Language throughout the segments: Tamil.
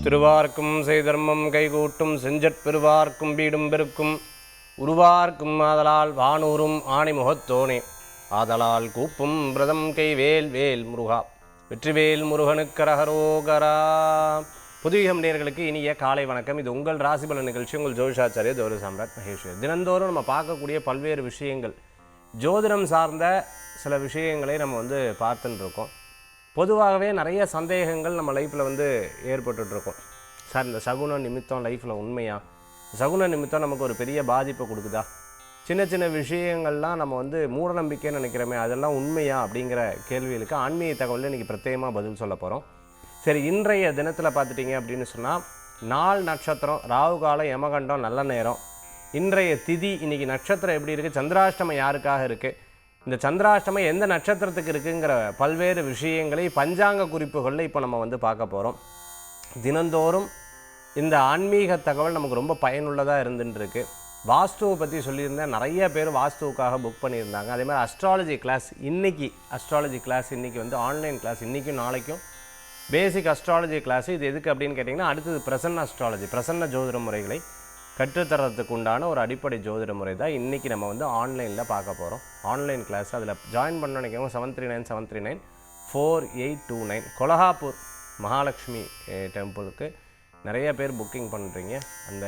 திருவார்க்கும் செய்தர்மம் கைகூட்டும் செஞ்சற் பெருவார்க்கும் வீடும் பெருக்கும் உருவார்க்கும் ஆதலால் வானூரும் ஆணி முகத்தோனே ஆதலால் கூப்பும் பிரதம் கைவேல் வேல் முருகா வெற்றிவேல் முருகனுக்கரகரோகரா. புதுயுகம் நேயர்களுக்கு இனிய காலை வணக்கம். இது உங்கள் ராசிபல நிகழ்ச்சி. உங்கள் ஜோதிஷாச்சாரிய ஜோதி சாம்ராட் மகேஸ்வர். தினந்தோறும் நம்ம பார்க்கக்கூடிய பல்வேறு விஷயங்கள், ஜோதிடம் சார்ந்த சில விஷயங்களை நம்ம பார்த்துட்டு இருக்கோம். பொதுவாகவே நிறைய சந்தேகங்கள் நம்ம லைஃப்பில் ஏற்பட்டுருக்கோம். சார், இந்த சகுன நிமித்தம் லைஃப்பில் உண்மையா? சகுன நிமித்தம் நமக்கு ஒரு பெரிய பாதிப்பை கொடுக்குதா? சின்ன சின்ன விஷயங்கள்லாம் நம்ம மூட நம்பிக்கைன்னு நினைக்கிறோமே, அதெல்லாம் உண்மையா அப்படிங்கிற கேள்விகளுக்கு ஆன்மீக தகவலில் இன்றைக்கி பிரத்யேகமாக பதில் சொல்ல போகிறோம். சரி, இன்றைய தினத்தில் பார்த்துட்டிங்க அப்படின்னு சொன்னால், நாள் நட்சத்திரம், ராகு காலம், யமகண்டம், நல்ல நேரம், இன்றைய திதி, இன்றைக்கி நட்சத்திரம் எப்படி இருக்குது, சந்திராஷ்டமம் யாருக்காக இருக்குது, இந்த சந்திராஷ்டமம் எந்த நட்சத்திரத்துக்கு இருக்குங்கிற பல்வேறு விஷயங்களை பஞ்சாங்க குறிப்புகளில் இப்போ நம்ம பார்க்க போகிறோம். தினந்தோறும் இந்த ஆன்மீக தகவல் நமக்கு ரொம்ப பயனுள்ளதாக இருந்துருக்கு. வாஸ்துவை பற்றி சொல்லியிருந்தேன். நிறைய பேர் வாஸ்துவுக்காக புக் பண்ணியிருந்தாங்க. அதே மாதிரி அஸ்ட்ராலஜி கிளாஸ் இன்றைக்கி ஆன்லைன் கிளாஸ் இன்றைக்கும் நாளைக்கும் பேசிக் அஸ்ட்ராலஜி கிளாஸு. இது எதுக்கு அப்படின்னு கேட்டிங்கன்னா, அடுத்தது பிரசன்ன அஸ்ட்ராலஜி, பிரசன்ன ஜோதிட முறைகளை கற்றுத்தரத்துக்கு உண்டான ஒரு அடிப்படை ஜோதிட முறை தான் இன்றைக்கி நம்ம ஆன்லைனில் பார்க்க போகிறோம். ஆன்லைன் கிளாஸ் அதில் ஜாயின் பண்ண நினைக்கிறவங்க 739 கொலஹாப்பூர் மகாலட்சுமி டெம்பிளுக்கு நிறைய பேர் புக்கிங் பண்ணுறீங்க. அந்த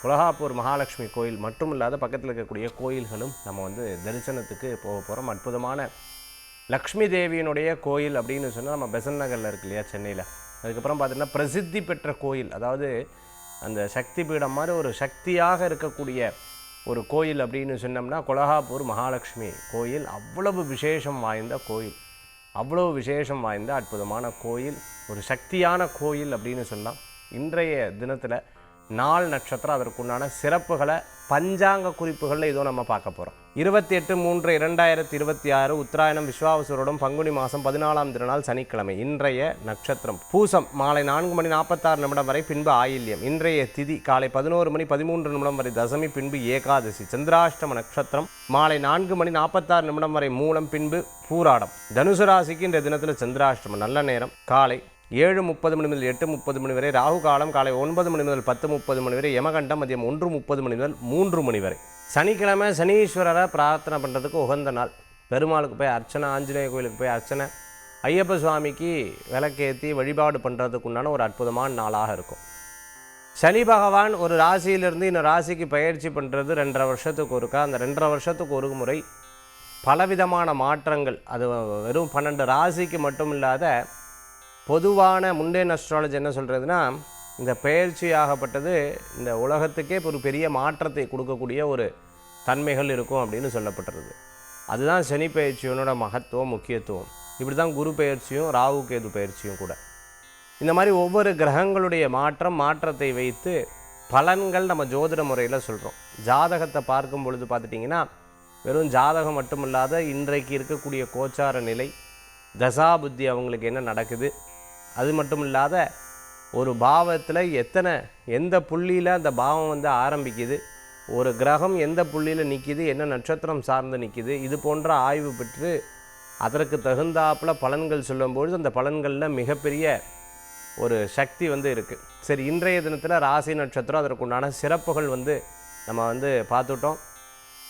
கொலஹாப்பூர் மகாலட்சுமி கோயில் மட்டும் இல்லாத பக்கத்தில் இருக்கக்கூடிய கோயில்களும் நம்ம தரிசனத்துக்கு போக போகிறோம். அற்புதமான லக்ஷ்மி தேவியினுடைய கோயில் அப்படின்னு சொன்னால் நம்ம பெசன்ட் நகரில் இருக்கு இல்லையா, சென்னையில். அதுக்கப்புறம் பார்த்திங்கன்னா பிரசித்தி பெற்ற கோயில், அதாவது அந்த சக்தி பீடம் மாதிரி ஒரு சக்தியாக இருக்கக்கூடிய ஒரு கோயில் அப்படின்னு சொன்னோம்னா கொலஹாப்பூர் மகாலட்சுமி கோயில். அவ்வளவு விசேஷம் வாய்ந்த கோயில், அவ்வளவு விசேஷம் வாய்ந்த அற்புதமான கோயில், ஒரு சக்தியான கோயில் அப்படின்னு சொல்லலாம். இன்றைய தினத்தில் நாள் நட்சத்திரம், அதற்குண்டான சிறப்புகளை பஞ்சாங்க குறிப்புகளில் இதோ நம்ம பார்க்க போகிறோம். 28/3/2026 உத்தராயணம் விஸ்வாவசுரோடம் பங்குனி மாதம் 14ஆம் திருநாள் சனிக்கிழமை. இன்றைய நட்சத்திரம் பூசம் மாலை 4:46 வரை, பின்பு ஆயில்யம். இன்றைய திதி காலை 11:13 வரை தசமி, பின்பு ஏகாதசி. சந்திராஷ்டம நட்சத்திரம் மாலை 4:46 வரை மூலம், பின்பு பூராடம். தனுசு ராசிக்கு இந்த தினத்தில் சந்திராஷ்டமம். நல்ல நேரம் காலை 7:30 முதல் 8:30 வரை, ராகு காலம் காலை 9 முதல் 10:30 வரை, யமகண்டம் மதியம் 1:30 முதல் 3 வரை. சனிக்கிழமை சனீஸ்வரரை பிரார்த்தனை பண்ணுறதுக்கு உகந்த நாள். பெருமாளுக்கு போய் அர்ச்சனை, ஆஞ்சநேய கோயிலுக்கு போய் அர்ச்சனை, ஐயப்ப சுவாமிக்கு விளக்கேற்றி வழிபாடு பண்ணுறதுக்கு உண்டான ஒரு அற்புதமான நாளாக இருக்கும். சனி பகவான் ஒரு ராசியிலிருந்து இன்னொரு ராசிக்கு பயிற்சி பண்ணுறது 2.5 வருஷத்துக்கு ஒருக்கா. அந்த 2.5 வருஷத்துக்கு ஒரு முறை பலவிதமான மாற்றங்கள். அது வெறும் 12 ராசிக்கு மட்டும் இல்லாத பொதுவான முண்டேன் அஸ்ட்ராலஜி என்ன சொல்கிறதுனா, இந்த பெயர்ச்சி ஆகப்பட்டது இந்த உலகத்துக்கே ஒரு பெரிய மாற்றத்தை கொடுக்கக்கூடிய ஒரு தன்மைகள் இருக்கும் அப்படின்னு சொல்லப்பட்டுறது. அதுதான் சனி பெயர்ச்சியோட மகத்துவம், முக்கியத்துவம். இப்படி தான் குரு பெயர்ச்சியும் ராகு கேது பெயர்ச்சியும் கூட. இந்த மாதிரி ஒவ்வொரு கிரகங்களுடைய மாற்றத்தை வைத்து பலன்கள் நம்ம ஜோதிட முறையில் சொல்கிறோம். ஜாதகத்தை பார்க்கும் பொழுது பார்த்துட்டிங்கன்னா, வெறும் ஜாதகம் மட்டும் இல்லாத இன்றைக்கு இருக்கக்கூடிய கோச்சார நிலை, தசாபுத்தி, அவங்களுக்கு என்ன நடக்குது, அது மட்டும் இல்லாத ஒரு பாவத்தில் எந்த புள்ளியில் அந்த பாவம் ஆரம்பிக்குது, ஒரு கிரகம் எந்த புள்ளியில் நிற்கிது, என்ன நட்சத்திரம் சார்ந்து நிற்கிது, இது போன்ற ஆய்வு பெற்று அதற்கு தகுந்தாப்பில் பலன்கள் சொல்லும்பொழுது அந்த பலன்களில் மிகப்பெரிய ஒரு சக்தி இருக்குது. சரி, இன்றைய தினத்தில் ராசி நட்சத்திரம், அதற்குண்டான சிறப்புகள் நம்ம பார்த்துட்டோம்.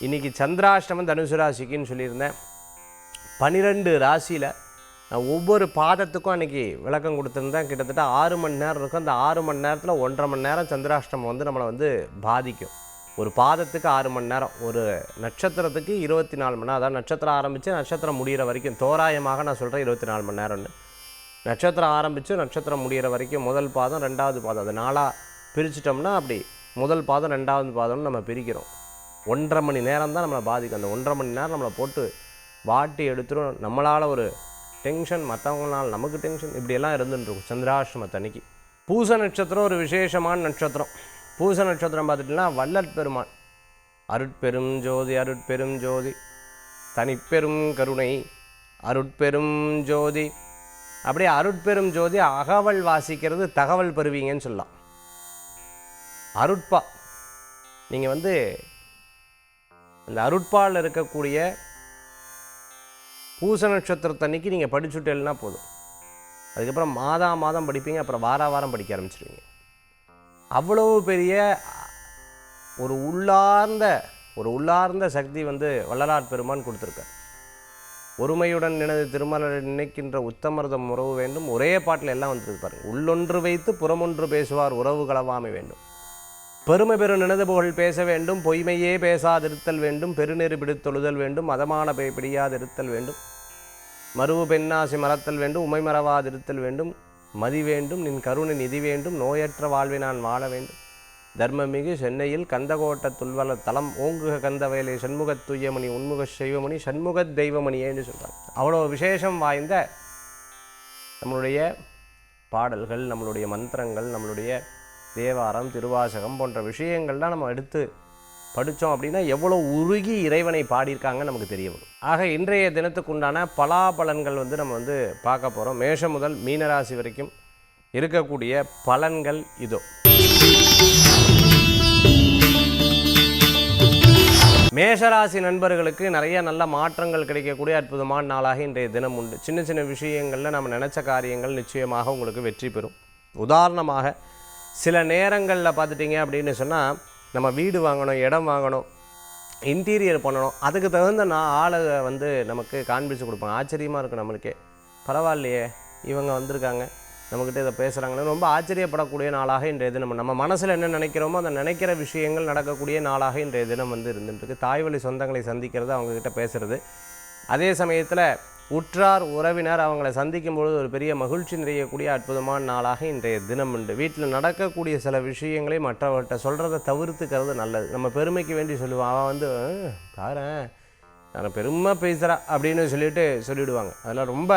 இன்றைக்கி சந்திராஷ்டமம் தனுசு ராசிக்குன்னு சொல்லியிருந்தேன். 12 ராசியில் ஒவ்வொரு பாதத்துக்கும் அன்றைக்கி விளக்கம் கொடுத்துருந்தேன். கிட்டத்தட்ட 6 மணி நேரம் இருக்கும். அந்த 6 மணி நேரத்தில் 1.5 மணி நேரம் சந்திராஷ்டமம் நம்மளை பாதிக்கும். ஒரு பாதத்துக்கு 6 மணி நேரம், ஒரு நட்சத்திரத்துக்கு 24 மணி நேரம். அதாவது நட்சத்திரம் ஆரம்பித்து நட்சத்திரம் முடிகிற வரைக்கும், தோராயமாக நான் சொல்கிறேன் 24 மணி நேரம்னு. நட்சத்திரம் ஆரம்பித்து நட்சத்திரம் முடிகிற வரைக்கும் முதல் பாதம், 2வது பாதம், அது 4ஆக பிரிச்சிட்டோம்னா அப்படி முதல் பாதம் 2வது பாதம்னு நம்ம பிரிக்கிறோம். 1.5 மணி நேரம் தான் நம்மளை பாதிக்கும். அந்த 1.5 மணி நேரம் நம்மளை போட்டு வாட்டி எடுத்துரும். நம்மளால் ஒரு டென்ஷன், மற்றவங்களால் நமக்கு டென்ஷன், இப்படியெல்லாம் இருந்துருக்கும் சந்திராஷ்டமத்தன்னைக்கு. பூச நட்சத்திரம் ஒரு விசேஷமான நட்சத்திரம். பூச நட்சத்திரம் பார்த்துட்டிங்கன்னா வள்ளற் பெருமான், அருட்பெரும் ஜோதி அருட்பெரும் ஜோதி தனிப்பெரும் கருணை அருட்பெரும் ஜோதி. அப்படியே அருட்பெரும் ஜோதி அகவல் வாசிக்கிறது தகவல் பெறுவீங்கன்னு சொல்லலாம். அருட்பா, நீங்கள் அந்த அருட்பால் இருக்கக்கூடிய பூச நட்சத்திரத்தன்னைக்கு நீங்கள் படிச்சுட்டேன்னா போதும். அதுக்கப்புறம் மாதம் படிப்பீங்க, அப்புறம் வாரம் படிக்க ஆரம்பிச்சிடுவீங்க. அவ்வளோ பெரிய ஒரு உள்ளார்ந்த சக்தி வள்ளலார் பெருமான் கொடுத்துருக்கார். ஒருமையுடன் நினது திருமலரை நினைக்கின்ற உத்தமர்தம் உறவு வேண்டும். ஒரே பாட்டில் எல்லாம் வந்துருக்கு பாருங்கள். உள்ளொன்று வைத்து புறமொன்று பேசுவார் உறவு களவாமை வேண்டும். பெருமை பெரு நினது புகழ் பேச வேண்டும். பொய்மையே பேசாதிருத்தல் வேண்டும். பெருநெறி பிடித்தொழுதல் வேண்டும். மதமான பிடியாதிருத்தல் வேண்டும். மருவு பெண்ணாசி மறத்தல் வேண்டும். உமை மறவாதிருத்தல் வேண்டும். மதி வேண்டும். நின் கருணை நிதி வேண்டும். நோயற்ற வாழ்வை நான் வாழ வேண்டும். தர்மமிகு சென்னையில் கந்தகோட்ட துல்வல தலம் ஓங்குக கந்தவயலை சண்முகத் துய்யமணி உன்முக செய்வமணி சண்முகத் தெய்வமணியேன்னு சொல்கிறாங்க. அவ்வளோ விசேஷம் வாய்ந்த நம்மளுடைய பாடல்கள், நம்மளுடைய மந்திரங்கள், நம்மளுடைய தேவாரம், திருவாசகம் போன்ற விஷயங்கள்லாம் நம்ம எடுத்து படித்தோம் அப்படின்னா எவ்வளோ உருகி இறைவனை பாடியிருக்காங்க நமக்கு தெரிய வரும். ஆக இன்றைய தினத்துக்குண்டான பலாபலன்கள் நம்ம பார்க்க போகிறோம். மேஷம் முதல் மீனராசி வரைக்கும் இருக்கக்கூடிய பலன்கள் இதோ. மேஷராசி நண்பர்களுக்கு நிறைய நல்ல மாற்றங்கள் கிடைக்கக்கூடிய அற்புதமான நாளாக இன்றைய தினம் உண்டு. சின்ன சின்ன விஷயங்களில் நம்ம நினச்ச காரியங்கள் நிச்சயமாக உங்களுக்கு வெற்றி பெறும். உதாரணமாக சில நேரங்களில் பார்த்துட்டிங்க அப்படின்னு சொன்னால், நம்ம வீடு வாங்கணும், இடம் வாங்கணும், இன்டீரியர் பண்ணணும், அதுக்கு தகுந்த ஆளை நமக்கு காண்பிச்சு கொடுப்பாங்க. ஆச்சரியமாக இருக்கும் நம்மளுக்கே. பரவாயில்லையே இவங்க வந்திருக்காங்க, நம்மக்கிட்ட இதை பேசுகிறாங்கன்னு ரொம்ப ஆச்சரியப்படக்கூடிய நாளாக இன்றைய தினம். நம்ம மனசில் என்ன நினைக்கிறோமோ அந்த நினைக்கிற விஷயங்கள் நடக்கக்கூடிய நாளாக இன்றைய தினம் இருந்துருக்கு. தாய்வழி சொந்தங்களை சந்திக்கிறது, அவங்கக்கிட்ட பேசுகிறது, அதே சமயத்தில் உற்றார் உறவினர் அவங்கள சந்திக்கும் பொழுது ஒரு பெரிய மகிழ்ச்சி நிறையக்கூடிய அற்புதமான நாளாக இன்றைய தினம் உண்டு. வீட்டில் நடக்கக்கூடிய சில விஷயங்களை மற்றவர்கிட்ட சொல்கிறத தவிர்த்துக்கிறது நல்லது. நம்ம பெருமைக்கு வேண்டி சொல்லுவான், அவன் பாரேன் நான் பெருமை பேசுகிறா அப்படின்னு சொல்லிவிடுவாங்க. அதெல்லாம் ரொம்ப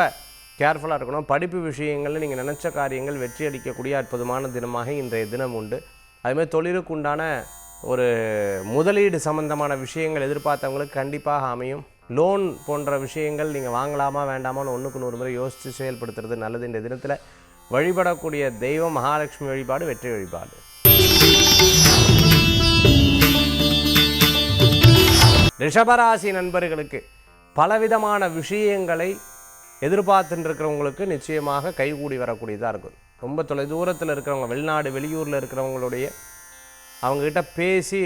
கேர்ஃபுல்லாக இருக்கணும். படிப்பு விஷயங்களில் நீங்கள் நினச்ச காரியங்கள் வெற்றி அளிக்கக்கூடிய அற்புதமான தினமாக இன்றைய தினம் உண்டு. அதுமாதிரி தொழிலுக்கு உண்டான ஒரு முதலீடு சம்பந்தமான விஷயங்கள் எதிர்பார்த்தவங்களுக்கு கண்டிப்பாக அமையும். லோன் போன்ற விஷயங்கள் நீங்கள் வாங்கலாமா வேண்டாமான்னு 1க்கு 100 முறை யோசித்து செயல்படுத்துறது நல்லது. இந்த தினத்தில் வழிபடக்கூடிய தெய்வம் மகாலட்சுமி வழிபாடு, வெற்றி வழிபாடு. ரிஷபராசி நண்பர்களுக்கு பலவிதமான விஷயங்களை எதிர்பார்த்துட்டு இருக்கிறவங்களுக்கு நிச்சயமாக கைகூடி வரக்கூடியதாக இருக்கும். ரொம்ப தொலைதூரத்தில் இருக்கிறவங்க, வெளிநாடு வெளியூரில் இருக்கிறவங்களுடைய அவங்கக்கிட்ட பேசி,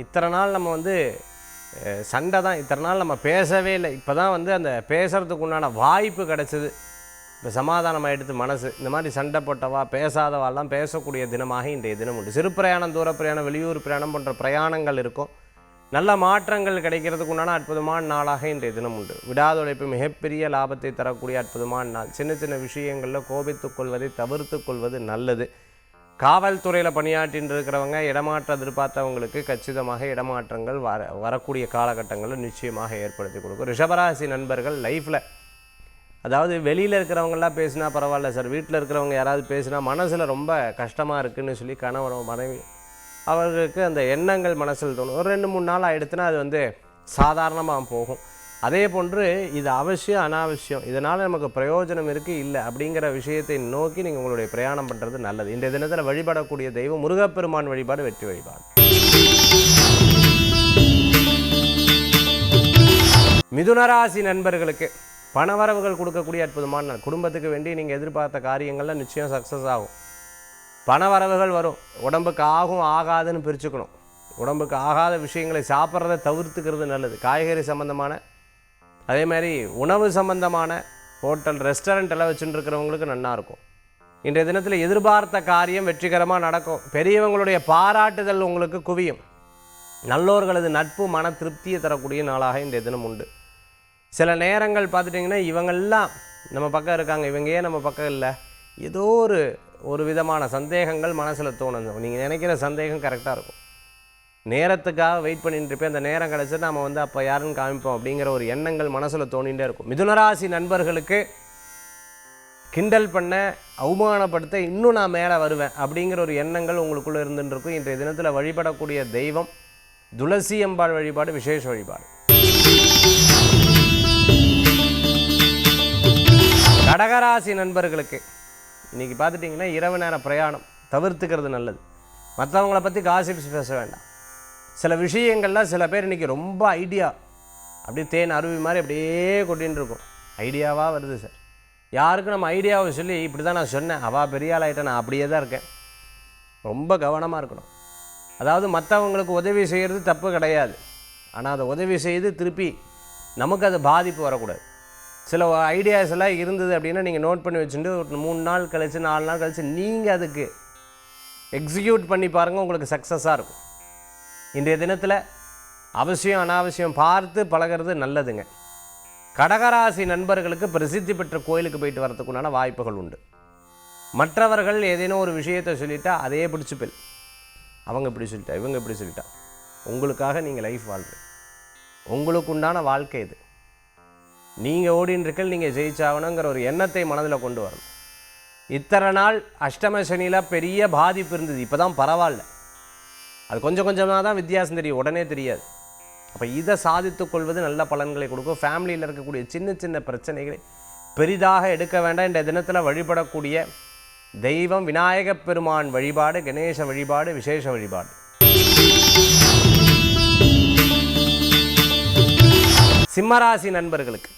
இத்தனை நாள் நம்ம சண்டை தான், இத்தனை நாள் நம்ம பேசவே இல்லை, இப்போ தான் அந்த பேசுகிறதுக்கு உண்டான வாய்ப்பு கிடச்சிது, இப்போ சமாதானம் எடுத்து மனசு, இந்த மாதிரி சண்டை போட்டவா பேசாதவாலாம் பேசக்கூடிய தினமாக இன்றைய தினம் உண்டு. சிறு பிரயாணம், தூர பிரயாணம், வெளியூர் பிரயாணம் போன்ற பிரயாணங்கள் இருக்கும். நல்ல மாற்றங்கள் கிடைக்கிறதுக்கு உண்டான அற்புதமான நாளாக இன்றைய தினம் உண்டு. விடாத உழைப்பு மிகப்பெரிய லாபத்தை தரக்கூடிய அற்புதமான நாள். சின்ன சின்ன விஷயங்களில் கோபித்துக் கொள்வதை தவிர்த்து கொள்வது நல்லது. காவல்துறையில் பணியாற்றின்னு இருக்கிறவங்க, இடமாற்றம் எதிர்பார்த்தவங்களுக்கு கச்சிதமாக இடமாற்றங்கள் வரக்கூடிய காலகட்டங்களில் நிச்சயமாக ஏற்படுத்தி கொடுக்கும். ரிஷபராசி நண்பர்கள் லைஃப்பில், அதாவது வெளியில் இருக்கிறவங்களாம் பேசினா பரவாயில்ல சார், வீட்டில் இருக்கிறவங்க யாராவது பேசினா மனசில் ரொம்ப கஷ்டமாக இருக்குதுன்னு சொல்லி கணவன் மனைவி அவர்களுக்கு அந்த எண்ணங்கள் மனசில் தோணும். ஒரு 2-3 நாள் ஆகிடுத்துனா அது சாதாரணமாக போகும். அதே போன்று இது அவசியம் அனாவசியம், இதனால் நமக்கு பிரயோஜனம் இருக்குது இல்லை அப்படிங்கிற விஷயத்தை நோக்கி நீங்கள் உங்களுடைய பிரயாணம் பண்ணுறது நல்லது. இன்றைய தினத்தில் வழிபடக்கூடிய தெய்வம் முருகப்பெருமான் வழிபாடு, வெற்றி வழிபாடு. மிதுனராசி நண்பர்களுக்கு பணவரவுகள் கொடுக்கக்கூடிய அற்புதமான நாள். குடும்பத்துக்கு வேண்டி நீங்கள் எதிர்பார்த்த காரியங்கள்லாம் நிச்சயம் சக்ஸஸ் ஆகும். பணவரவுகள் வரும். உடம்புக்கு ஆகும் ஆகாதுன்னு பிரிச்சுக்கணும். உடம்புக்கு ஆகாத விஷயங்களை சாப்பிட்றத தவிர்த்துக்கிறது நல்லது. காய்கறி சம்மந்தமான, அதே மாதிரி உணவு சம்பந்தமான ஹோட்டல் ரெஸ்டாரண்ட் எல்லாம் வச்சுட்டு இருக்கிறவங்களுக்கு நல்லாயிருக்கும். இன்றைய தினத்தில் எதிர்பார்த்த காரியம் வெற்றிகரமாக நடக்கும். பெரியவங்களுடைய பாராட்டுதல் உங்களுக்கு குவியும். நல்லோர்களது நட்பு மன திருப்தியை தரக்கூடிய நாளாக இன்றைய தினம் உண்டு. சில நேரங்கள் பார்த்துட்டிங்கன்னா இவங்கெல்லாம் நம்ம பக்கம் இருக்காங்க, இவங்க ஏன் நம்ம பக்கம் இல்லை, ஏதோ ஒரு விதமான சந்தேகங்கள் மனசில் தோணும். நீங்கள் நினைக்கிற சந்தேகம் கரெக்டாக இருக்கும். நேரத்துக்காக வெயிட் பண்ணிட்டு இருப்பேன், அந்த நேரம் கிடச்சி நம்ம அப்போ யாருன்னு காமிப்போம் அப்படிங்கிற ஒரு எண்ணங்கள் மனசில் தோணிகிட்டே இருக்கும். மிதுனராசி நண்பர்களுக்கு கிண்டல் பண்ண, அவமானப்படுத்த, இன்னும் நான் மேலே வருவேன் அப்படிங்கிற ஒரு எண்ணங்கள் உங்களுக்குள்ளே இருந்துட்டு இருக்கும். இன்றைய தினத்தில் வழிபடக்கூடிய தெய்வம் துளசி அம்பாள் வழிபாடு, விசேஷ வழிபாடு. கடகராசி நண்பர்களுக்கு இன்றைக்கி பார்த்துட்டிங்கன்னா இரவு நேர பிரயாணம் தவிர்த்துக்கிறது நல்லது. மற்றவங்கள பற்றி காசிப்ஸ் பேச வேண்டாம். சில விஷயங்கள்லாம் சில பேர் இன்றைக்கி ரொம்ப ஐடியா அப்படியே தேன் அருவி மாதிரி அப்படியே கொட்டின்னு இருக்கும். ஐடியாவாக வருது சார், யாருக்கும் நம்ம ஐடியாவை சொல்லி இப்படி தான் நான் சொன்னேன், அவள் பெரிய ஆளாயிட்டேன், நான் அப்படியே தான் இருக்கேன். ரொம்ப கவனமாக இருக்கணும். அதாவது மற்றவங்களுக்கு உதவி செய்கிறது தப்பு கிடையாது. ஆனால் அதை உதவி செய்து திருப்பி நமக்கு அது பாதிப்பு வரக்கூடாது. சில ஐடியாஸ் எல்லாம் இருந்தது அப்படின்னா நீங்கள் நோட் பண்ணி வச்சுட்டு ஒரு 3 நாள் கழித்து 4 நாள் கழித்து நீங்கள் அதுக்கு எக்ஸிக்யூட் பண்ணி பாருங்கள், உங்களுக்கு சக்ஸஸாக இருக்கும். இன்றைய தினத்தில் அவசியம் அனாவசியம் பார்த்து பழகிறது நல்லதுங்க. கடகராசி நண்பர்களுக்கு பிரசித்தி பெற்ற கோயிலுக்கு போயிட்டு வரதுக்குண்டான வாய்ப்புகள் உண்டு. மற்றவர்கள் ஏதேனும் ஒரு விஷயத்தை சொல்லிட்டா அதே பிடிச்சிப்பில், அவங்க இப்படி சொல்லிட்டா இவங்க இப்படி சொல்லிட்டா. உங்களுக்காக நீங்கள் லைஃப் வாழ்றீங்க, உங்களுக்கு உண்டான வாழ்க்கை இது. நீங்கள் ஓடின்னு இருக்கல், நீங்கள் ஜெயிச்சாகணுங்கிற ஒரு எண்ணத்தை மனதில் கொண்டு வரணும். இத்தனை நாள் அஷ்டம சனியில் பெரிய பாதிப்பு இருந்தது, இப்போ தான் பரவாயில்ல. அது கொஞ்சம் கொஞ்சமாக தான் வித்தியாசம் தெரியும், உடனே தெரியாது. அப்போ இதை சாதித்து கொள்வது நல்ல பலன்களை கொடுக்கும். ஃபேமிலியில் இருக்கக்கூடிய சின்ன சின்ன பிரச்சனைகளை பெரிதாக எடுக்க வேண்டாம். இந்த தினத்தில் வழிபடக்கூடிய தெய்வம் விநாயகப் பெருமான் வழிபாடு, கணேச வழிபாடு, விசேஷ வழிபாடு. சிம்மராசி நண்பர்களுக்கு,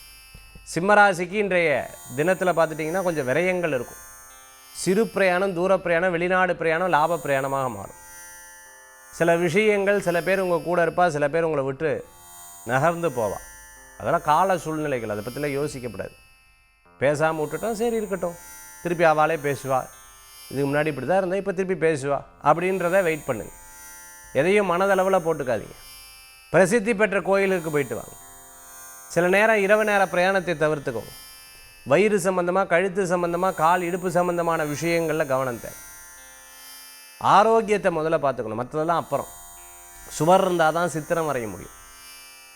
சிம்மராசிக்கு இன்றைய தினத்தில் பார்த்துட்டிங்கன்னா கொஞ்சம் விரயங்கள் இருக்கும். சிறு பிரயாணம், தூர பிரயாணம், வெளிநாடு பிரயாணம் லாப பிரயாணமாக மாறும். சில விஷயங்கள், சில பேர் உங்கள் கூட இருப்பா, சில பேர் உங்களை விட்டு நகர்ந்து போவா. அதெல்லாம் கால சூழ்நிலைகள், அதை பற்றிலாம் யோசிக்கப்படாது. பேசாமல் விட்டுட்டோம், சரி இருக்கட்டும், திருப்பி அவளே பேசுவா, இதுக்கு முன்னாடி இப்படி தான் இருந்தால் இப்போ திருப்பி பேசுவா அப்படின்றத வெயிட் பண்ணுங்க. எதையும் மனதளவில் போட்டுக்காதீங்க. பிரசித்தி பெற்ற கோயிலுக்கு போயிட்டு வாங்க. சில நேரம் இரவு நேர பிரயாணத்தை தவிர்த்துக்கோங்க. வயிறு சம்பந்தமாக, கழுத்து சம்பந்தமாக, கால் இடுப்பு சம்பந்தமான விஷயங்களில் கவனம் தேவை. ஆரோக்கியத்தை முதல்ல பார்த்துக்கணும், மற்றதெல்லாம் அப்புறம். சுவர் இருந்தால் தான் சித்திரம் வரைய முடியும்.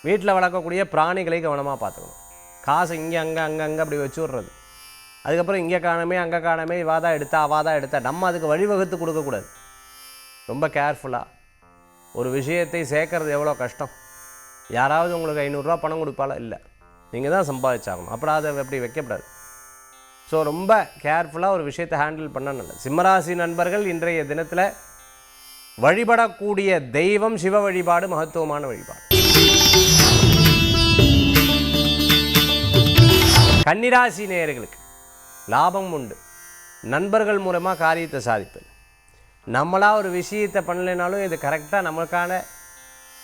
வீட்டில் வளர்க்கக்கூடிய பிராணிகளை கவனமாக பார்த்துக்கணும். காசு இங்கே அங்கே அப்படி வச்சு விட்றது, அதுக்கப்புறம் இங்கே காணமே அங்கே காணமே, இவாதான் எடுத்தா அவாதான் எடுத்தா, நம்ம அதுக்கு வழிவகுத்து கொடுக்கக்கூடாது. ரொம்ப கேர்ஃபுல்லாக ஒரு விஷயத்தை சேர்க்கறது எவ்வளோ கஷ்டம். யாராவது உங்களுக்கு 500 ரூபா பணம் கொடுப்பாளா? இல்லை, நீங்கள் தான் சம்பாதிச்சாகணும். அப்புறம் அதை அப்படி வைக்கப்படாது. ஸோ ரொம்ப கேர்ஃபுல்லாக ஒரு விஷயத்தை ஹேண்டில் பண்ண நல்லது. சிம்மராசி நண்பர்கள் இன்றைய தினத்தில் வழிபடக்கூடிய தெய்வம் சிவ வழிபாடு, மகத்துவமான வழிபாடு. கன்னிராசி நேயர்களுக்கு லாபம் உண்டு. நண்பர்கள் மூலமாக காரியத்தை சாதிப்பேன். நம்மளாக ஒரு விஷயத்தை பண்ணலைனாலும் இது கரெக்டாக நம்மளுக்கான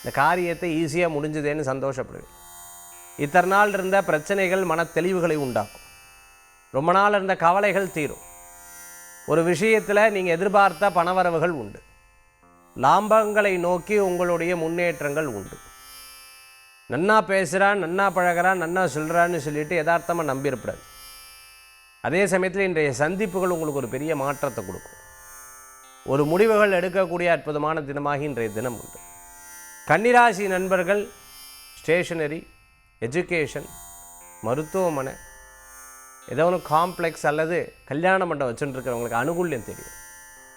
இந்த காரியத்தை ஈஸியாக முடிஞ்சுதேன்னு சந்தோஷப்படுவேன். இத்தனை நாள் இருந்த பிரச்சனைகள் மன தெளிவுகளை உண்டாக்கும். ரொம்ப நாள் இருந்த கவலைகள் தீரும். ஒரு விஷயத்தில் நீங்கள் எதிர்பார்த்த பணவரவுகள் உண்டு. லாபங்களை நோக்கி உங்களுடைய முன்னேற்றங்கள் உண்டு. நன்னா பேசுகிறான், நன்னா பழகிறான், நன்னா சொல்கிறான்னு சொல்லிட்டு யதார்த்தமாக நம்பியிருப்படாது. அதே சமயத்தில் இன்றைய சந்திப்புகள் உங்களுக்கு ஒரு பெரிய மாற்றத்தை கொடுக்கும். ஒரு முடிவுகள் எடுக்கக்கூடிய அற்புதமான தினமாக இன்றைய தினம் உண்டு. கன்னிராசி நண்பர்கள் ஸ்டேஷனரி, எஜுகேஷன், மருத்துவமனை, ஏதோ ஒன்று காம்ப்ளெக்ஸ் அல்லது கல்யாண மண்டபம் வச்சுருக்கிறவங்களுக்கு அனுகூல்யம் தெரியும்.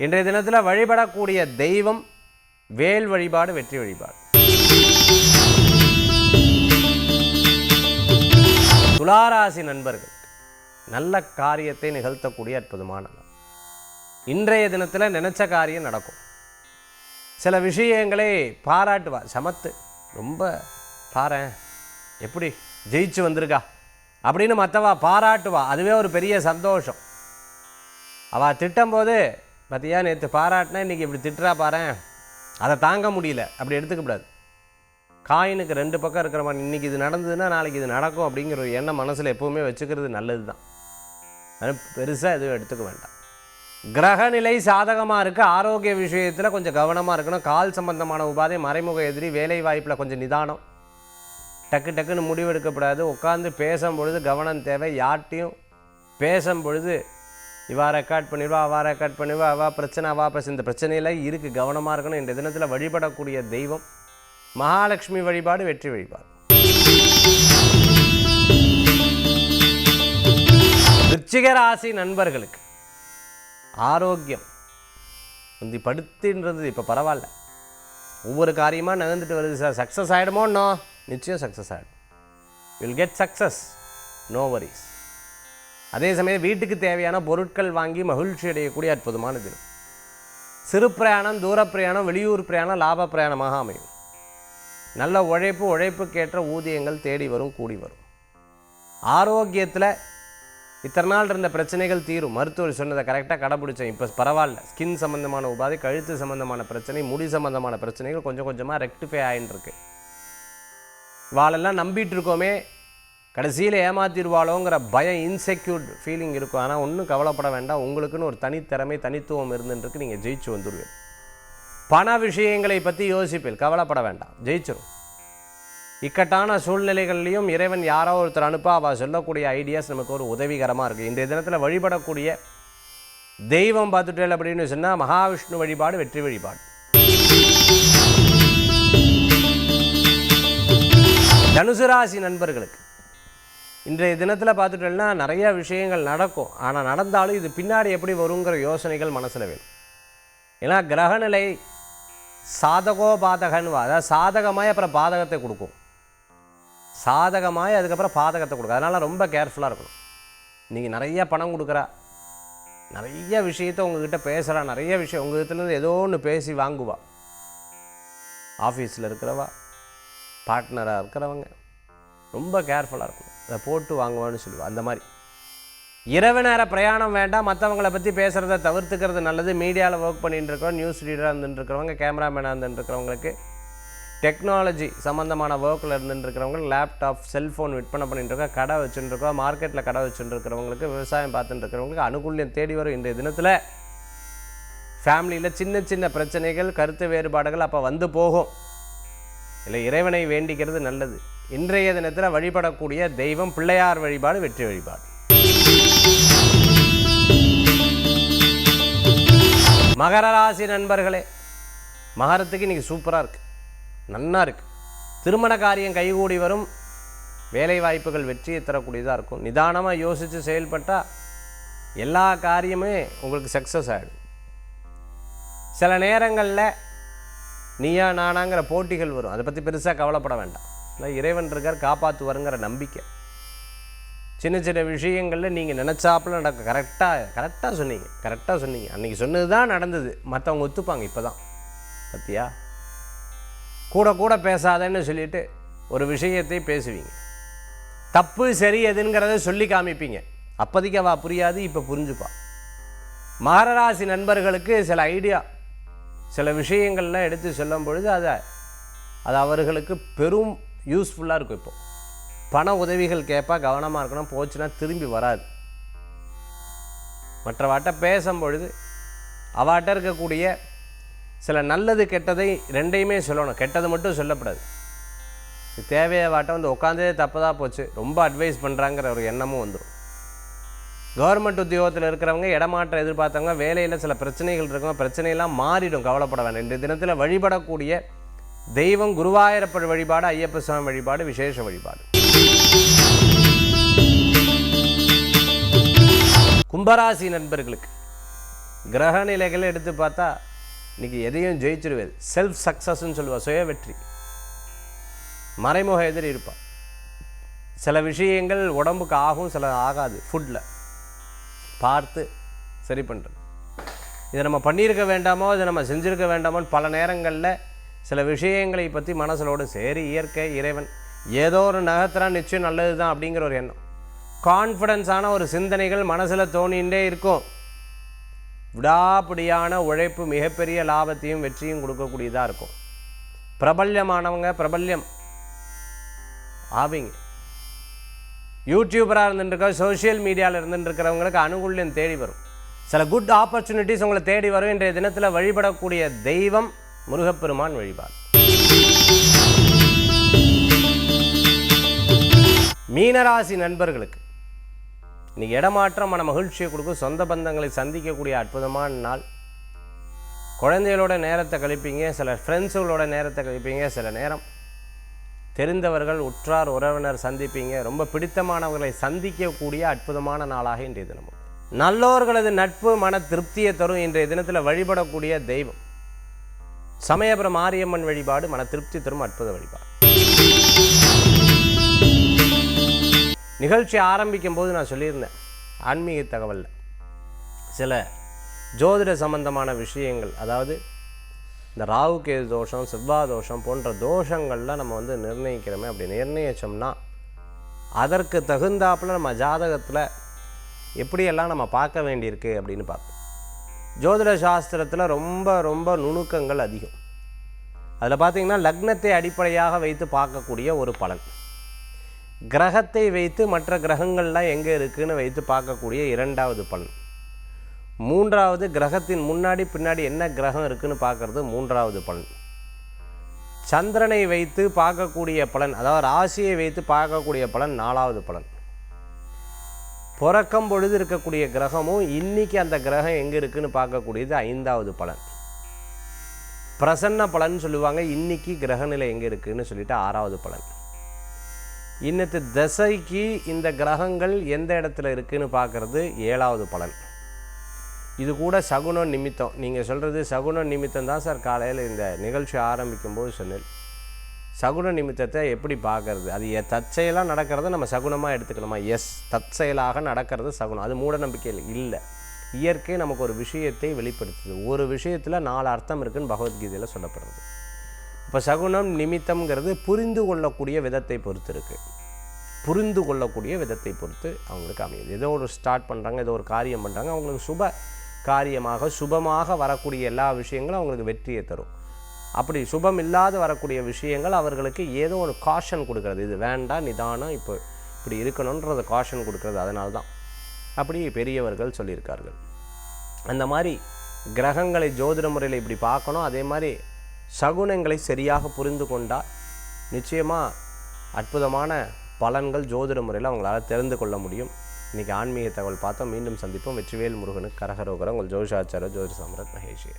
இன்றைய தினத்தில் வழிபடக்கூடிய தெய்வம் வேல் வழிபாடு, வெற்றி வழிபாடு. துளாராசி நண்பர்கள் நல்ல காரியத்தை நிகழ்த்தக்கூடிய அற்புதமான நாள். இன்றைய தினத்தில் நினைச்ச காரியம் நடக்கும். சில விஷயங்களை பாராட்டுவா, சமத்து, ரொம்ப பாரேன் எப்படி ஜெயிச்சு வந்திருக்கா அப்படின்னு மற்றவா பாராட்டுவா. அதுவே ஒரு பெரிய சந்தோஷம். அவள் திட்டும்போது பார்த்தியா நேற்று பாராட்டினா இன்றைக்கி இப்படி திட்டுறா பாரேன், அதை தாங்க முடியல அப்படி எடுத்துக்கப்படாது. காயினுக்கு 2 பக்கம் இருக்கிற மாதிரி இன்றைக்கி இது நடந்ததுன்னா நாளைக்கு இது நடக்கும் அப்படிங்கிற ஒரு எண்ணம் மனசில் எப்போவுமே வச்சுக்கிறது நல்லது தான். அது பெருசாக எதுவும் எடுத்துக்க வேண்டாம். கிரகநிலை சாதகமாக இருக்குது. ஆரோக்கிய விஷயத்தில் கொஞ்சம் கவனமாக இருக்கணும். கால் சம்பந்தமான உபாதை, மறைமுக எதிரி, வேலை வாய்ப்பில் கொஞ்சம் நிதானம். டக்கு டக்குன்னு முடிவெடுக்கப்படாது. உட்காந்து பேசும்பொழுது கவனம் தேவை. யார்ட்டையும் பேசும்பொழுது இவா ரெக்கார்ட் பண்ணிடுவா, அவா ரெக்கார்ட் பண்ணிடுவா, அவா பிரச்சனை, அவா பிரச்சனை, இந்த பிரச்சனையில் இருக்குது, கவனமாக இருக்கணும். இந்த தினத்தில் வழிபடக்கூடிய தெய்வம் மகாலட்சுமி வழிபாடு, வெற்றி வழிபாடு. விருச்சிக ராசி நண்பர்களுக்கு ஆரோக்கியம் முந்தி படுத்துன்றது இப்போ பரவாயில்ல. ஒவ்வொரு காரியமாக நகர்ந்துட்டு வருது. சார் சக்ஸஸ் ஆகிடுமோன்னோ, நிச்சயம் சக்ஸஸ் ஆகிடும். Will get success, no worries. அதே சமயம் வீட்டுக்கு தேவையான பொருட்கள் வாங்கி மகிழ்ச்சி அடையக்கூடிய அற்புதமான தினம். சிறு பிரயாணம், தூர பிரயாணம், வெளியூர் பிரயாணம் லாப பிரயாணமாக அமையும். நல்ல உழைப்புக்கேற்ற ஊதியங்கள் தேடி வரும், கூடி வரும். ஆரோக்கியத்தில் இத்தனை நாள் இருந்த பிரச்சனைகள் தீரும். மருத்துவர் சொன்னதை கரெக்டாக கடைப்பிடிச்சேன், இப்போ பரவாயில்ல. ஸ்கின் சம்மந்தமான உபாதை, கழுத்து சம்மந்தமான பிரச்சனை, முடி சம்மந்தமான பிரச்சனைகள் கொஞ்சம் கொஞ்சமாக ரெக்டிஃபை ஆகின்னு இருக்கு. வாளெல்லாம் நம்பிட்டு இருக்கோமே, கடைசியில் ஏமாத்திடுவாளோங்கிற பயம், இன்செக்யூர் ஃபீலிங் இருக்கும். ஆனால் ஒன்றும் கவலைப்பட வேண்டாம். உங்களுக்குன்னு ஒரு தனித்திறமை, தனித்துவம் இருந்துருக்கு. நீங்கள் ஜெயிச்சு வந்துடுவீங்க. பண விஷயங்களை பற்றி யோசிப்பீர்கள், கவலைப்பட வேண்டாம், ஜெயிச்சிடும். இக்கட்டான சூழ்நிலைகள்லையும் இறைவன் யாரோ ஒருத்தர் அனுப்ப அவள் சொல்லக்கூடிய ஐடியாஸ் நமக்கு ஒரு உதவிகரமாக இருக்குது. இன்றைய தினத்தில் வழிபடக்கூடிய தெய்வம் பார்த்துட்டேன் அப்படின்னு சொன்னால் மகாவிஷ்ணு வழிபாடு வெற்றி வழிபாடு. தனுசு ராசி நண்பர்களுக்கு இன்றைய தினத்தில் பார்த்துட்டோம்னா நிறைய விஷயங்கள் நடக்கும். ஆனால் நடந்தாலும் இது பின்னாடி எப்படி வருங்கிற யோசனைகள் மனசில் வேணும். ஏன்னா கிரகநிலை சாதகோ பாதகன்னு, அதாவது சாதகமாய் அப்புறம் பாதகத்தை கொடுக்கும், சாதகமாய் அதுக்கப்புறம் பாதகத்தை கொடுக்கும். அதனால் ரொம்ப கேர்ஃபுல்லாக இருக்கணும். நீங்கள் நிறைய பணம் கொடுக்குறா, நிறைய விஷயத்தை உங்ககிட்ட பேசுகிறா, நிறைய விஷயம் உங்ககிட்டலேருந்து ஏதோ ஒன்று பேசி வாங்குவா. ஆஃபீஸில் இருக்கிறவா, பார்ட்னராக இருக்கிறவங்க ரொம்ப கேர்ஃபுல்லாக இருக்கணும். அதை போட்டு வாங்குவான்னு சொல்லுவாள். அந்த மாதிரி இரவு நேர பிரயாணம் வேண்டாம். மற்றவங்களை பற்றி பேசுகிறத தவிர்த்துக்கிறது நல்லது. மீடியாவில் ஒர்க் பண்ணிட்டு இருக்கிறோம், நியூஸ் ரீடராக இருந்துட்டுருக்கிறவங்க, கேமராமேனாக இருந்துட்டுருக்கிறவங்களுக்கு, டெக்னாலஜி சம்மந்தமான ஒர்க்கில் இருந்துட்டுருக்கிறவங்க, லேப்டாப், செல்ஃபோன் விற்பனை பண்ணிட்டுருக்கோம், கடை வச்சுட்டுருக்கோம், மார்க்கெட்டில் கடை வச்சுட்டுருக்கிறவங்களுக்கு, விவசாயம் பார்த்துட்டுருக்கிறவங்களுக்கு அனுகூல்யம் தேடி வரும். இன்றைய தினத்தில் ஃபேமிலியில் சின்ன சின்ன பிரச்சனைகள், கருத்து வேறுபாடுகள் அப்போ வந்து போகும். இல்லை, இறைவனை வேண்டிக்கிறது நல்லது. இன்றைய தினத்தில் வழிபடக்கூடிய தெய்வம் பிள்ளையார் வழிபாடு வெற்றி வழிபாடு. மகர ராசி நண்பர்களே, மகரத்துக்கு இன்றைக்கி சூப்பராக இருக்குது, நன்னா இருக்குது. திருமண காரியம் கைகூடி வரும். வேலை வாய்ப்புகள் வெற்றியை தரக்கூடியதாக இருக்கும். நிதானமாக யோசித்து செயல்பட்டால் எல்லா காரியமே உங்களுக்கு சக்ஸஸ் ஆகிடும். சில நேரங்களில் நீயா நானாங்கிற போட்டிகள் வரும். அதை பற்றி பெருசாக கவலைப்பட வேண்டாம். இல்லை, இறைவன் இருக்கார், காப்பாற்றுவாருங்கிற நம்பிக்கை. சின்ன சின்ன விஷயங்களில் நீங்கள் நினச்சாப்பில் நடக்க கரெக்டாக சொன்னீங்க. அன்றைக்கி சொன்னது தான் நடந்தது. மற்றவங்க ஒத்துப்பாங்க. இப்போ தான் பத்தியா, கூட பேசாதேன்னு சொல்லிவிட்டு ஒரு விஷயத்தை பேசுவீங்க. தப்பு சரி எதுங்கிறத சொல்லி காமிப்பீங்க. அப்போதைக்கு அவள் புரியாது, இப்போ புரிஞ்சுப்பா. மகர ராசி நண்பர்களுக்கு சில ஐடியா, சில விஷயங்கள்லாம் எடுத்து சொல்லும் பொழுது அது அவர்களுக்கு பெரும் யூஸ்ஃபுல்லாக இருக்கும். இப்போது பண உதவிகள் கேட்பா, கவனமாக இருக்கணும். போச்சுன்னா திரும்பி வராது. மற்றவாட்ட பேசும்பொழுது அவாட்ட இருக்கக்கூடிய சில நல்லது கெட்டதை ரெண்டையுமே சொல்லணும். கெட்டது மட்டும் சொல்லப்படாது. தேவையாவாட்ட வந்து உட்காந்தே தப்பதாக போச்சு, ரொம்ப அட்வைஸ் பண்ணுறாங்கிற ஒரு எண்ணமும் வந்துடும். கவர்மெண்ட் உத்தியோகத்தில் இருக்கிறவங்க, இடமாற்றம் எதிர்பார்த்தவங்க, வேலையில் சில பிரச்சனைகள் இருக்கவங்க, பிரச்சனையெல்லாம் மாறிடும். கவலைப்பட வேண்டாம். இன்றைய தினத்தில் வழிபடக்கூடிய தெய்வம் குருவாயூரப்பர் வழிபாடு, ஐயப்ப சுவாமி வழிபாடு விசேஷ வழிபாடு. கும்பராசி நண்பர்களுக்கு கிரக நிலைகளை எடுத்து பார்த்தா இன்றைக்கி எதையும் ஜெயிச்சிருவேன். செல்ஃப் சக்ஸஸ்ன்னு சொல்லுவாள், சுய வெற்றி. மறைமுக எதிரி இருப்பாள். சில விஷயங்கள் உடம்புக்கு ஆகும், சில ஆகாது. ஃபுட்டில் பார்த்து சரி பண்ணுறது. இதை நம்ம பண்ணியிருக்க வேண்டாமோ, இதை நம்ம செஞ்சுருக்க வேண்டாமோன்னு பல நேரங்களில் சில விஷயங்களை பற்றி மனசிலோடு சரி, இயற்கை, இறைவன் ஏதோ ஒரு நகர்த்துறா, நிச்சயம் நல்லது தான் அப்படிங்கிற ஒரு எண்ணம், கான்ஃபிடென்ஸான ஒரு சிந்தனைகள் மனசில் தோணிகிட்டே இருக்கும். விடாப்பிடியான உழைப்பு மிகப்பெரிய லாபத்தையும் வெற்றியும் கொடுக்கக்கூடியதாக இருக்கும். பிரபல்யமானவங்க பிரபல்யம் ஆவீங்க. யூடியூபராக இருந்துட்டுருக்க, சோஷியல் மீடியாவில் இருந்துட்டுருக்கிறவங்களுக்கு அனுகூல்யம் தேடி வரும். சில குட் ஆப்பர்ச்சுனிட்டிஸ் உங்களை தேடி வரும். இன்றைய தினத்தில் வழிபடக்கூடிய தெய்வம் முருகப்பெருமான் வழிபாடு. மீனராசி நண்பர்களுக்கு இன்றைக்கி இடமாற்றம் மன மகிழ்ச்சியை கொடுக்கும். சொந்த பந்தங்களை சந்திக்கக்கூடிய அற்புதமான நாள். குழந்தைகளோட நேரத்தை கழிப்பீங்க, சில ஃப்ரெண்ட்ஸுகளோட நேரத்தை கழிப்பீங்க, சில நேரம் தெரிந்தவர்கள், உற்றார் உறவினர் சந்திப்பீங்க. ரொம்ப பிடித்தமானவர்களை சந்திக்கக்கூடிய அற்புதமான நாளாக இன்றைய தினம். நல்லோர்களது நட்பு மன திருப்தியை தரும். இன்றைய தினத்தில் வழிபடக்கூடிய தெய்வம் சமயபுரம் மாரியம்மன் வழிபாடு மன திருப்தி தரும் அற்புத வழிபாடு. நிகழ்ச்சி ஆரம்பிக்கும் போது நான் சொல்லியிருந்தேன், ஆன்மீக தகவலில் சில ஜோதிட சம்பந்தமான விஷயங்கள், அதாவது இந்த ராகு கேது தோஷம், செவ்வாய் தோஷம் போன்ற தோஷங்கள்லாம் நம்ம வந்து நிர்ணயிக்கிறோமே. அப்படி நிர்ணயிச்சோம்னா அதற்கு தகுந்தாப்பில் நம்ம ஜாதகத்தில் எப்படியெல்லாம் நம்ம பார்க்க வேண்டியிருக்கு அப்படின்னு பார்ப்போம். ஜோதிட சாஸ்திரத்தில் ரொம்ப ரொம்ப நுணுக்கங்கள் அதிகம். அதில் பார்த்திங்கன்னா லக்னத்தை அடிப்படையாக வைத்து பார்க்கக்கூடிய ஒரு பலன், கிரகத்தை வைத்து மற்ற கிரகங்கள்லாம் எங்கே இருக்குதுன்னு வைத்து பார்க்கக்கூடிய இரண்டாவது பலன், மூன்றாவது கிரகத்தின் முன்னாடி பின்னாடி என்ன கிரகம் இருக்குதுன்னு பார்க்குறது மூன்றாவது பலன், சந்திரனை வைத்து பார்க்கக்கூடிய பலன், அதாவது ராசியை வைத்து பார்க்கக்கூடிய பலன் நாலாவது பலன், பிறக்கும் பொழுது இருக்கக்கூடிய கிரகமும் இன்றைக்கி அந்த கிரகம் எங்கே இருக்குதுன்னு பார்க்கக்கூடியது ஐந்தாவது பலன், பிரசன்ன பலன் சொல்லுவாங்க, இன்றைக்கி கிரகநிலை எங்கே இருக்குதுன்னு சொல்லிட்டு ஆறாவது பலன், இன்னத்து திசைக்கு இந்த கிரகங்கள் எந்த இடத்துல இருக்குதுன்னு பார்க்குறது ஏழாவது பலன். இது கூட சகுனம் நிமித்தம். நீங்கள் சொல்கிறது சகுன நிமித்தம் தான் சார். காலையில் இந்த நிகழ்ச்சி ஆரம்பிக்கும்போது சொன்னேன், சகுன நிமித்தத்தை எப்படி பார்க்கறது, அது தற்செயலாக நடக்கிறத நம்ம சகுனமாக எடுத்துக்கணுமா? எஸ், தற்செயலாக நடக்கிறது சகுனம், அது மூட நம்பிக்கை இல்லை. இயற்கை நமக்கு ஒரு விஷயத்தை வெளிப்படுத்துது. ஒரு விஷயத்தில் 4 அர்த்தம் இருக்குதுன்னு பகவத்கீதையில் சொல்லப்படுறது. இப்போ சகுனம் நிமித்தம்ங்கிறது புரிந்து கொள்ளக்கூடிய விதத்தை பொறுத்து இருக்குது. புரிந்து கொள்ளக்கூடிய விதத்தை பொறுத்து அவங்களுக்கு அமையுது. ஏதோ ஒரு ஸ்டார்ட் பண்ணுறாங்க, ஏதோ ஒரு காரியம் பண்ணுறாங்க, அவங்களுக்கு சுப காரியமாக சுபமாக வரக்கூடிய எல்லா விஷயங்களும் அவங்களுக்கு வெற்றியை தரும். அப்படி சுபம் இல்லாத வரக்கூடிய விஷயங்கள் அவர்களுக்கு ஏதோ ஒரு காஷன் கொடுக்கறது, இது வேண்டாம், நிதானம், இப்போ இப்படி இருக்கணுன்றத காஷன் கொடுக்கறது. அதனால தான் அப்படி பெரியவர்கள் சொல்லியிருக்கார்கள். அந்த மாதிரி கிரகங்களை ஜோதிட முறையில் இப்படி பார்க்கணும். அதே மாதிரி சகுனங்களை சரியாக புரிந்து கொண்டால் நிச்சயமாக அற்புதமான பலன்கள் ஜோதிட முறையில் அவங்களால் தெரிந்து கொள்ள முடியும். இன்றைக்கி ஆன்மீக தகவல் பார்த்தோம். மீண்டும் சந்திப்போம். வெற்றிவேல் முருகனுக்கு கரகரோகரம். உங்கள் ஜோதிஷாச்சார ஜோதிட சாம்ராட் மகேஷ்.